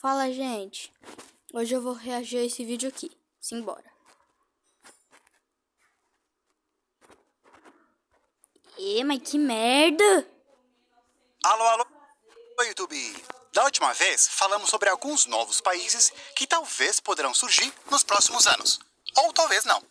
Fala, gente. Hoje eu vou reagir a esse vídeo aqui. Simbora. Mas que merda! Alô, YouTube! Da última vez, falamos sobre alguns novos países que talvez poderão surgir nos próximos anos. Ou talvez não.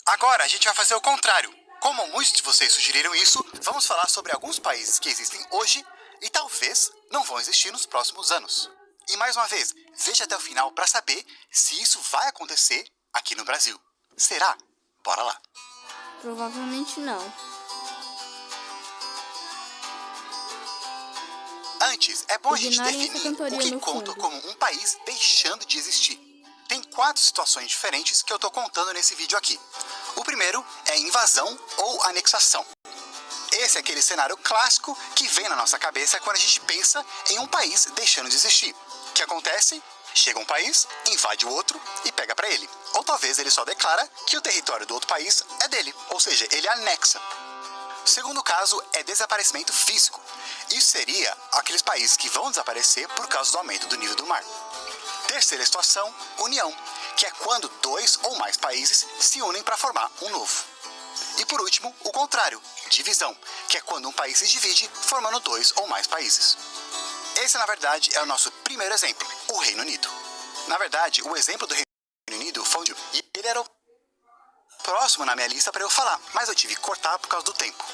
Agora a gente vai fazer o contrário. Como muitos de vocês sugeriram isso, vamos falar sobre alguns países que existem hoje e talvez não vão existir nos próximos anos. E mais uma vez, veja até o final para saber se isso vai acontecer aqui no Brasil. Será? Bora lá! Provavelmente não. Antes, é bom a gente Ignorem essa definir o cantoria que no conta fundo. como um país deixando de existir. Tem 4 situações diferentes que eu tô contando nesse vídeo aqui. O primeiro é invasão ou anexação. Esse é aquele cenário clássico que vem na nossa cabeça quando a gente pensa em um país deixando de existir. O que acontece? Chega um país, invade o outro e pega pra ele. Ou talvez ele só declara que o território do outro país é dele, ou seja, ele anexa. O segundo caso é desaparecimento físico. Isso seria aqueles países que vão desaparecer por causa do aumento do nível do mar. Terceira situação, união, que é quando 2 ou mais países se unem para formar um novo. E por último, o contrário, divisão, que é quando um país se divide formando 2 ou mais países. Esse, na verdade, é o nosso primeiro exemplo, o Reino Unido. Na verdade, o exemplo do Reino Unido foi e ele era o próximo na minha lista para eu falar, mas eu tive que cortar por causa do tempo.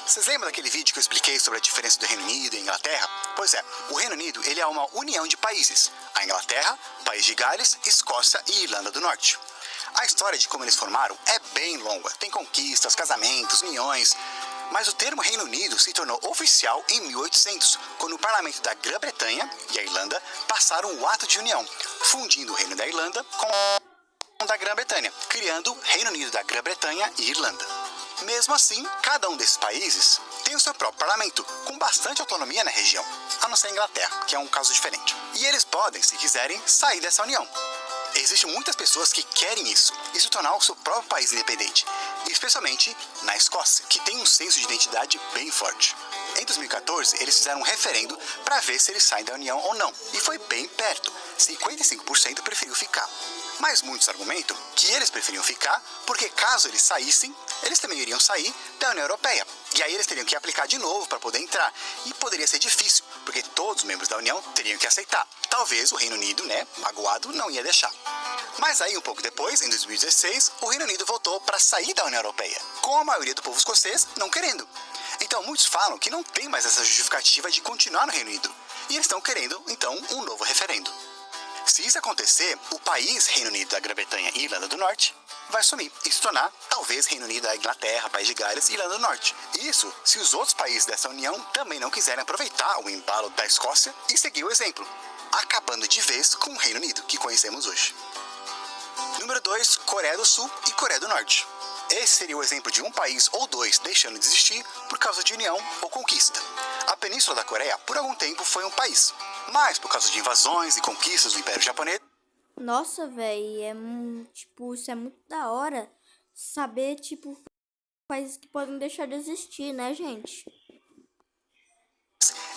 Vocês lembram daquele vídeo que eu expliquei sobre a diferença do Reino Unido e Inglaterra? Pois é, o Reino Unido ele é uma união de países. A Inglaterra, País de Gales, Escócia e Irlanda do Norte. A história de como eles formaram é bem longa. Tem conquistas, casamentos, uniões. Mas o termo Reino Unido se tornou oficial em 1800, quando o parlamento da Grã-Bretanha e a Irlanda passaram o ato de união, fundindo o Reino da Irlanda com o da Grã-Bretanha, criando Reino Unido da Grã-Bretanha e Irlanda. Mesmo assim, cada um desses países tem o seu próprio parlamento, com bastante autonomia na região, a não ser a Inglaterra, que é um caso diferente. E eles podem, se quiserem, sair dessa união. Existem muitas pessoas que querem isso e se tornar o seu próprio país independente, especialmente na Escócia, que tem um senso de identidade bem forte. Em 2014, eles fizeram um referendo para ver se eles saem da União ou não, e foi bem perto, 55% preferiu ficar. Mas muitos argumentam que eles preferiam ficar porque caso eles saíssem, eles também iriam sair da União Europeia. E aí eles teriam que aplicar de novo para poder entrar. E poderia ser difícil, porque todos os membros da União teriam que aceitar. Talvez o Reino Unido, magoado, não ia deixar. Mas aí, um pouco depois, em 2016, o Reino Unido voltou para sair da União Europeia, com a maioria do povo escocês não querendo. Então muitos falam que não tem mais essa justificativa de continuar no Reino Unido. E eles estão querendo, então, um novo referendo. Se isso acontecer, o país Reino Unido da Grã-Bretanha e Irlanda do Norte vai sumir e se tornar, talvez, Reino Unido da Inglaterra, País de Gales e Irlanda do Norte. Isso se os outros países dessa união também não quiserem aproveitar o embalo da Escócia e seguir o exemplo, acabando de vez com o Reino Unido que conhecemos hoje. Número 2, Coreia do Sul e Coreia do Norte. Esse seria o exemplo de um país ou 2 deixando de existir por causa de união ou conquista. A Península da Coreia, por algum tempo, foi um país, mas por causa de invasões e conquistas do Império Japonês, Nossa, véi, isso é muito da hora saber, países que podem deixar de existir, né, gente?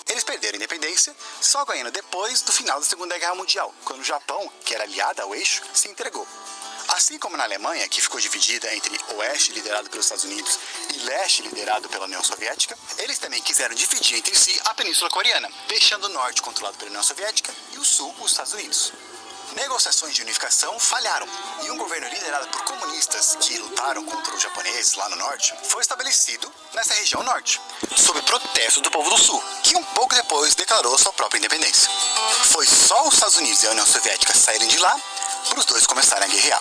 eles perderam a independência, só ganhando depois do final da Segunda Guerra Mundial, quando o Japão, que era aliado ao eixo, se entregou. Assim como na Alemanha, que ficou dividida entre Oeste, liderado pelos Estados Unidos, e Leste, liderado pela União Soviética, eles também quiseram dividir entre si a Península Coreana, deixando o Norte controlado pela União Soviética e o Sul, os Estados Unidos. Negociações de unificação falharam, e um governo liderado por comunistas que lutaram contra os japoneses lá no Norte foi estabelecido nessa região Norte, sob protesto do povo do Sul, que um pouco depois declarou sua própria independência. Foi só os Estados Unidos e a União Soviética saírem de lá para os dois começarem a guerrear.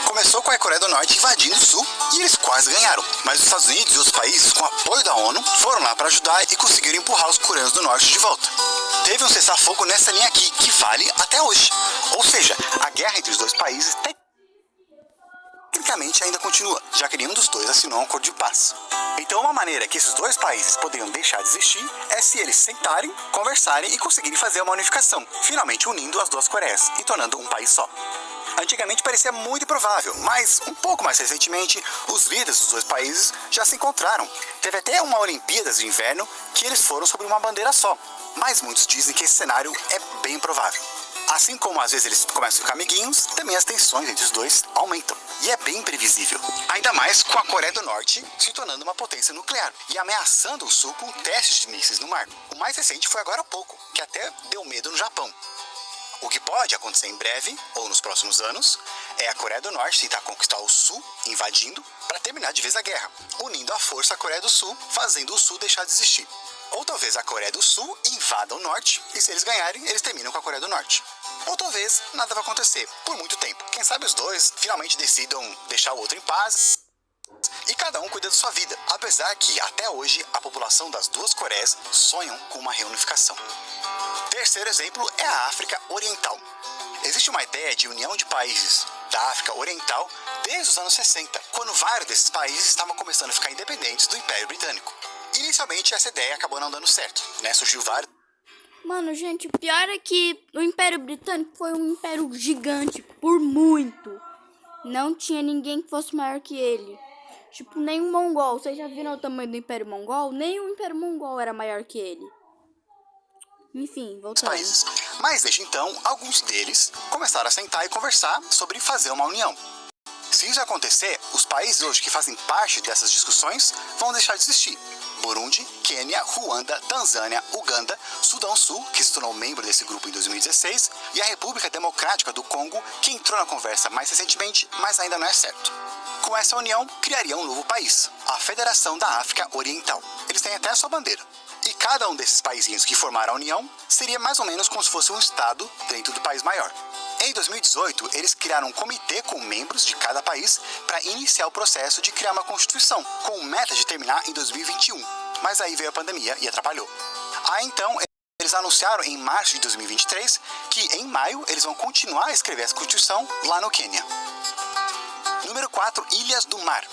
Começou com a Coreia do Norte invadindo o Sul e eles quase ganharam, mas os Estados Unidos e outros países, com apoio da ONU, foram lá para ajudar e conseguiram empurrar os coreanos do Norte de volta. Teve um cessar-fogo nessa linha aqui, que vale até hoje. Ou seja, a guerra entre os dois países tecnicamente ainda continua, já que nenhum dos dois assinou um acordo de paz. Então uma maneira que esses dois países poderiam deixar de existir é se eles sentarem, conversarem e conseguirem fazer uma unificação, finalmente unindo as duas Coreias e tornando um país só. Antigamente parecia muito improvável, mas um pouco mais recentemente, os líderes dos dois países já se encontraram. Teve até uma Olimpíadas de Inverno que eles foram sobre uma bandeira só, mas muitos dizem que esse cenário é bem improvável. Assim como às vezes eles começam a ficar amiguinhos, também as tensões entre os dois aumentam. E é bem previsível. Ainda mais com a Coreia do Norte se tornando uma potência nuclear e ameaçando o Sul com testes de mísseis no mar. O mais recente foi agora há pouco, que até deu medo no Japão. O que pode acontecer em breve, ou nos próximos anos, é a Coreia do Norte tentar conquistar o Sul, invadindo, para terminar de vez a guerra, unindo à força a Coreia do Sul, fazendo o Sul deixar de existir. Ou talvez a Coreia do Sul invada o Norte, e se eles ganharem, eles terminam com a Coreia do Norte. Ou talvez nada vai acontecer, por muito tempo. Quem sabe os dois finalmente decidam deixar o outro em paz, e cada um cuida da sua vida, apesar que, até hoje, a população das duas Coreias sonham com uma reunificação. Terceiro exemplo é a África Oriental. Existe uma ideia de união de países da África Oriental desde os anos 60, quando vários desses países estavam começando a ficar independentes do Império Britânico. Inicialmente, essa ideia acabou não dando certo, né? Surgiu vários... Mano, gente, o pior é que o Império Britânico foi um império gigante, por muito. Não tinha ninguém que fosse maior que ele. Tipo, nem o Mongol. Vocês já viram o tamanho do Império Mongol? Nem o Império Mongol era maior que ele. Enfim, voltando. Países. Mas desde então, alguns deles começaram a sentar e conversar sobre fazer uma união. Se isso acontecer, os países hoje que fazem parte dessas discussões vão deixar de existir. Burundi, Quênia, Ruanda, Tanzânia, Uganda, Sudão Sul, que se tornou membro desse grupo em 2016, e a República Democrática do Congo, que entrou na conversa mais recentemente, mas ainda não é certo. Com essa união, criaria um novo país, a Federação da África Oriental. Eles têm até a sua bandeira. E cada um desses paizinhos que formaram a união seria mais ou menos como se fosse um estado dentro do país maior. Em 2018, eles criaram um comitê com membros de cada país para iniciar o processo de criar uma constituição, com meta de terminar em 2021. Mas aí veio a pandemia e atrapalhou. Aí então, eles anunciaram em março de 2023 que em maio eles vão continuar a escrever essa constituição lá no Quênia. Número 4, Ilhas do Mar.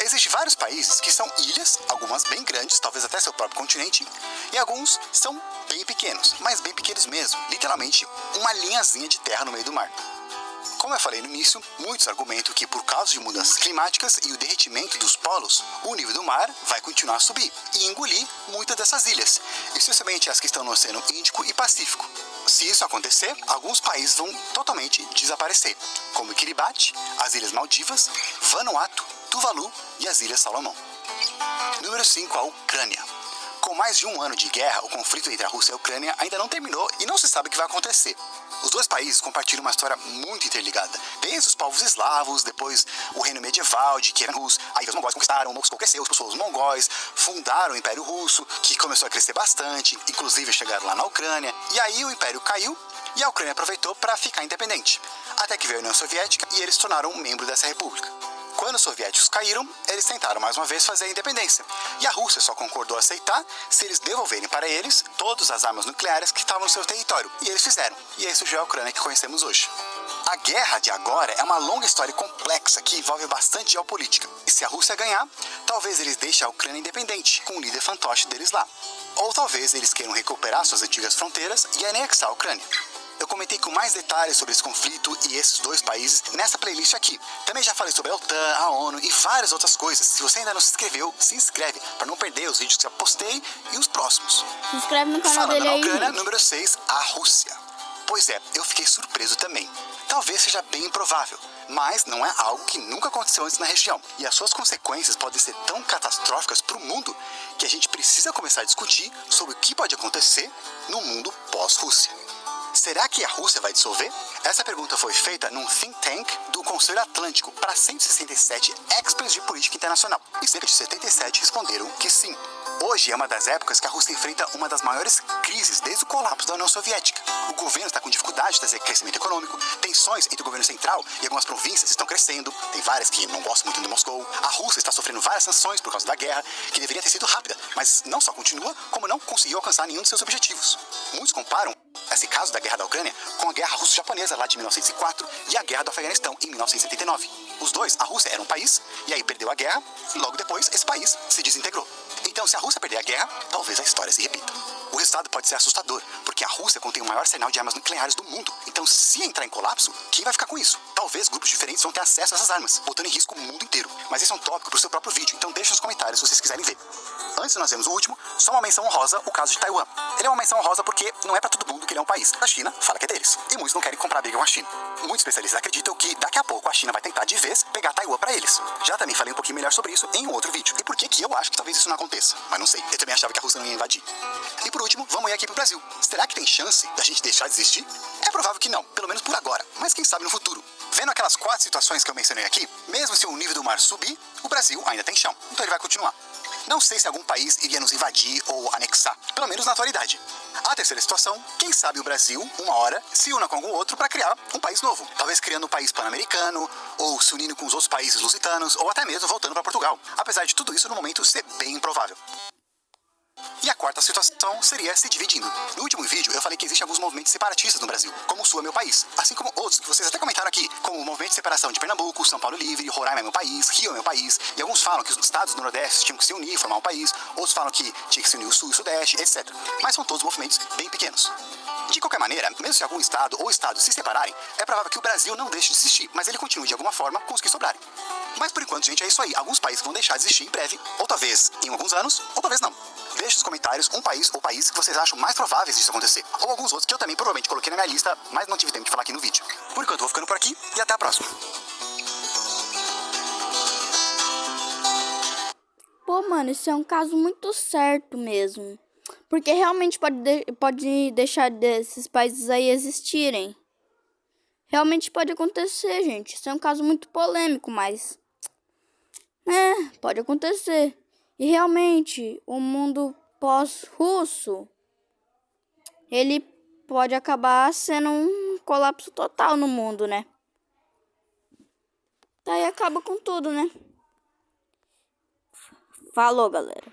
Existem vários países que são ilhas, algumas bem grandes, talvez até seu próprio continente, e alguns são bem pequenos, mas bem pequenos mesmo, literalmente uma linhazinha de terra no meio do mar. Como eu falei no início, muitos argumentam que por causa de mudanças climáticas e o derretimento dos polos, o nível do mar vai continuar a subir e engolir muitas dessas ilhas, especialmente as que estão no Oceano Índico e Pacífico. Se isso acontecer, alguns países vão totalmente desaparecer, como Kiribati, as Ilhas Maldivas, Vanuatu, Tuvalu e as Ilhas Salomão. Número 5, a Ucrânia. Com mais de um ano de guerra, o conflito entre a Rússia e a Ucrânia ainda não terminou e não se sabe o que vai acontecer. Os dois países compartilham uma história muito interligada. Desde os povos eslavos, depois o reino medieval de Kievan Rus, aí os mongóis conquistaram, Moscou cresceu, expulsou os mongóis, fundaram o Império Russo, que começou a crescer bastante, inclusive chegaram lá na Ucrânia. E aí o Império caiu e a Ucrânia aproveitou para ficar independente. Até que veio a União Soviética e eles se tornaram um membro dessa república. Quando os soviéticos caíram, eles tentaram mais uma vez fazer a independência. E a Rússia só concordou a aceitar se eles devolverem para eles todas as armas nucleares que estavam no seu território. E eles fizeram. E aí surgiu a Ucrânia que conhecemos hoje. A guerra de agora é uma longa história complexa que envolve bastante geopolítica. E se a Rússia ganhar, talvez eles deixem a Ucrânia independente, com o líder fantoche deles lá. Ou talvez eles queiram recuperar suas antigas fronteiras e anexar a Ucrânia. Eu comentei com mais detalhes sobre esse conflito e esses dois países nessa playlist aqui. Também já falei sobre a OTAN, a ONU e várias outras coisas. Se você ainda não se inscreveu, se inscreve para não perder os vídeos que já postei e os próximos. Se inscreve no canal Falando dele na aí, Ucrânia, gente. número 6, a Rússia. Pois é, eu fiquei surpreso também. Talvez seja bem improvável, mas não é algo que nunca aconteceu antes na região. E as suas consequências podem ser tão catastróficas para o mundo que a gente precisa começar a discutir sobre o que pode acontecer no mundo pós-Rússia. Será que a Rússia vai dissolver? Essa pergunta foi feita num think tank do Conselho Atlântico para 167 experts de política internacional. E cerca de 77 responderam que sim. Hoje é uma das épocas que a Rússia enfrenta uma das maiores crises desde o colapso da União Soviética. O governo está com dificuldade de trazer crescimento econômico, tensões entre o governo central e algumas províncias estão crescendo, tem várias que não gostam muito de Moscou. A Rússia está sofrendo várias sanções por causa da guerra, que deveria ter sido rápida, mas não só continua, como não conseguiu alcançar nenhum de seus objetivos. Muitos comparam esse caso da guerra da Ucrânia com a guerra russo-japonesa lá de 1904 e a guerra do Afeganistão em 1979. Os dois, a Rússia era um país, e aí perdeu a guerra, e logo depois esse país se desintegrou. Então, se a Rússia perder a guerra, talvez a história se repita. O resultado pode ser assustador, porque a Rússia contém o maior arsenal de armas nucleares do mundo. Então, se entrar em colapso, quem vai ficar com isso? Talvez grupos diferentes vão ter acesso a essas armas, botando em risco o mundo inteiro. Mas esse é um tópico pro seu próprio vídeo, então deixe nos comentários se vocês quiserem ver. Antes de nós vermos o último, só uma menção honrosa, o caso de Taiwan. Ele é uma menção honrosa porque não é pra todo mundo que ele é um país. A China fala que é deles, e muitos não querem comprar briga com a China. Muitos especialistas acreditam que daqui a pouco a China vai tentar de vez pegar Taiwan pra eles. Já também falei um pouquinho melhor sobre isso em um outro vídeo. E por que eu acho que talvez isso não aconteça? Mas não sei, eu também achava que a Rússia não ia invadir. E por último, vamos ir aqui pro Brasil. Será que tem chance da gente deixar de existir? É provável que não, pelo menos por agora, mas quem sabe no futuro. Vendo aquelas 4 situações que eu mencionei aqui, mesmo se o nível do mar subir, o Brasil ainda tem chão, então ele vai continuar. Não sei se algum país iria nos invadir ou anexar, pelo menos na atualidade. A terceira situação, quem sabe o Brasil, uma hora, se una com algum outro para criar um país novo. Talvez criando um país pan-americano, ou se unindo com os outros países lusitanos, ou até mesmo voltando para Portugal. Apesar de tudo isso, no momento, ser bem improvável. E a quarta situação seria se dividindo. No último vídeo eu falei que existem alguns movimentos separatistas no Brasil, como o Sul é meu país, assim como outros que vocês até comentaram aqui, como o movimento de separação de Pernambuco, São Paulo Livre, Roraima é meu país, Rio é meu país, e alguns falam que os estados do Nordeste tinham que se unir e formar um país, outros falam que tinha que se unir o Sul e o Sudeste, etc. Mas são todos movimentos bem pequenos. De qualquer maneira, mesmo se algum estado ou estados se separarem, é provável que o Brasil não deixe de existir, mas ele continue de alguma forma com os que sobrarem. Mas por enquanto, gente, é isso aí. Alguns países vão deixar de existir em breve, ou talvez em alguns anos, ou talvez não. Deixe nos comentários um país ou países que vocês acham mais prováveis disso acontecer. Ou alguns outros que eu também provavelmente coloquei na minha lista, mas não tive tempo de falar aqui no vídeo. Por enquanto, vou ficando por aqui e até a próxima. Pô, mano, isso é um caso muito certo mesmo. Porque realmente pode deixar desses países aí existirem. Realmente pode acontecer, gente. Isso é um caso muito polêmico, mas... pode acontecer. E realmente, o mundo pós-russo, ele pode acabar sendo um colapso total no mundo, né? Daí acaba com tudo, né? Falou, galera.